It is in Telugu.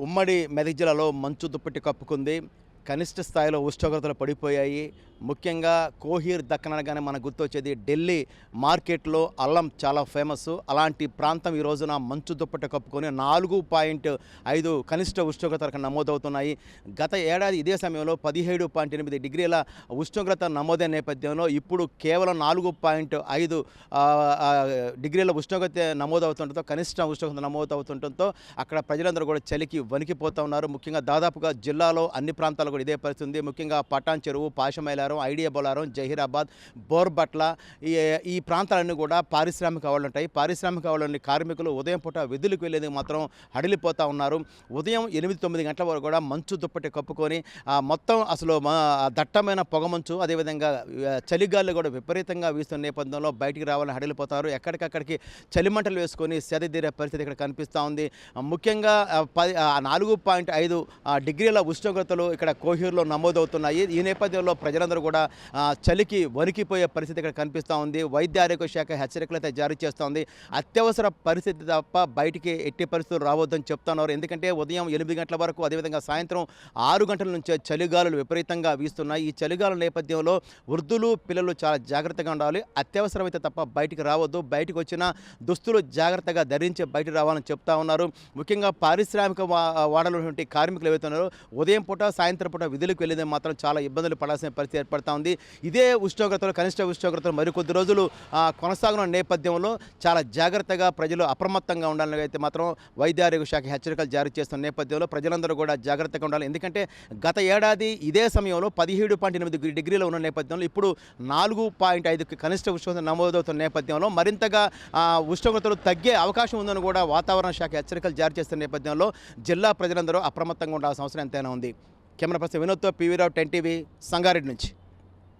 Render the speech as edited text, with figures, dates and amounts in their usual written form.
ఉమ్మడి మెదక్ జిల్లాలో మంచు దుప్పటి కప్పుకుంది. కనిష్ట స్థాయిలో ఉష్ణోగ్రతలు పడిపోయాయి. ముఖ్యంగా కోహీర్ దక్కన్ అనగానే మనకు గుర్తొచ్చేది ఢిల్లీ మార్కెట్లో అల్లం చాలా ఫేమస్. అలాంటి ప్రాంతం ఈ రోజున మంచు దుప్పటి కప్పుకొని 4.5 కనిష్ట ఉష్ణోగ్రతలకు నమోదవుతున్నాయి. గత ఏడాది ఇదే సమయంలో 17.8 డిగ్రీల ఉష్ణోగ్రత నమోదైన నేపథ్యంలో ఇప్పుడు కేవలం 4.5 డిగ్రీల ఉష్ణోగ్రత నమోదవుతుండటంతో కనిష్ట ఉష్ణోగ్రత నమోదవుతుండటంతో అక్కడ ప్రజలందరూ కూడా చలికి వణికిపోతూ ఉన్నారు. ముఖ్యంగా దాదాపుగా జిల్లాలో అన్ని ప్రాంతాలు కూడా ఇదే పరిస్థితి ఉంది. ముఖ్యంగా పటాన్ చెరువు, పాషమైలారం, ఐడియా బొలారం, జహీరాబాద్, బోర్బట్ల ఈ ప్రాంతాలన్నీ కూడా పారిశ్రామిక ఆవులు ఉంటాయి. పారిశ్రామిక ఆవులని కార్మికులు ఉదయం పూట విధులకు వెళ్ళేందుకు మాత్రం హడిలిపోతూ ఉన్నారు. ఉదయం 8-9 గంటల వరకు కూడా మంచు దుప్పటి కప్పుకొని మొత్తం అసలు దట్టమైన పొగమంచు, అదేవిధంగా చలిగాలు కూడా విపరీతంగా వీస్తున్న నేపథ్యంలో బయటికి రావాలని హడిలిపోతారు. ఎక్కడికక్కడికి చలిమంటలు వేసుకొని సెదతీరే పరిస్థితి ఇక్కడ కనిపిస్తూ ఉంది. ముఖ్యంగా 4.5 డిగ్రీల ఉష్ణోగ్రతలు ఇక్కడ కోహీర్లో నమోదవుతున్నాయి. ఈ నేపథ్యంలో ప్రజలందరూ కూడా చలికి వణికిపోయే పరిస్థితి ఇక్కడ కనిపిస్తూ ఉంది. వైద్య ఆరోగ్య శాఖ హెచ్చరికలు అయితే జారీ చేస్తోంది. అత్యవసర పరిస్థితి తప్ప బయటికి ఎట్టి పరిస్థితులు రావద్దని చెప్తున్నారు. ఎందుకంటే ఉదయం 8 గంటల వరకు, అదేవిధంగా సాయంత్రం 6 గంటల నుంచే చలిగాలులు విపరీతంగా వీస్తున్నాయి. ఈ చలిగాలుల నేపథ్యంలో వృద్ధులు, పిల్లలు చాలా జాగ్రత్తగా ఉండాలి. అత్యవసరమైతే తప్ప బయటికి రావద్దు. బయటకు వచ్చిన దుస్తులు జాగ్రత్తగా ధరించి బయటకు రావాలని చెప్తా ఉన్నారు. ముఖ్యంగా పారిశ్రామిక వాడలో ఉన్నటువంటి కార్మికులు ఏవైతే ఉన్నారో ఉదయం పూట, సాయంత్రం పూట విధులకు వెళ్ళేది మాత్రం చాలా ఇబ్బందులు పడాల్సిన పరిస్థితి ఏర్పడుతూ ఉంది. ఇదే ఉష్ణోగ్రతలు, కనిష్ట ఉష్ణోగ్రతలు మరికొద్ది రోజులు కొనసాగుతున్న నేపథ్యంలో చాలా జాగ్రత్తగా ప్రజలు అప్రమత్తంగా ఉండాలని అయితే మాత్రం వైద్య ఆరోగ్య శాఖ హెచ్చరికలు జారీ చేస్తున్న నేపథ్యంలో ప్రజలందరూ కూడా జాగ్రత్తగా ఉండాలి. ఎందుకంటే గత ఏడాది ఇదే సమయంలో 17.8 డిగ్రీలు ఉన్న నేపథ్యంలో ఇప్పుడు 4.5 కనిష్ట ఉష్ణోగ్రత నమోదవుతున్న నేపథ్యంలో మరింతగా ఉష్ణోగ్రతలు తగ్గే అవకాశం ఉందని కూడా వాతావరణ శాఖ హెచ్చరికలు జారీ చేస్తున్న నేపథ్యంలో జిల్లా ప్రజలందరూ అప్రమత్తంగా ఉండాల్సిన అవసరం ఎంతైనా ఉంది. కెమెరా పర్సన్ వినోద్తో పివి రావు, 10 టీవీ, సంగారెడ్డి నుంచి.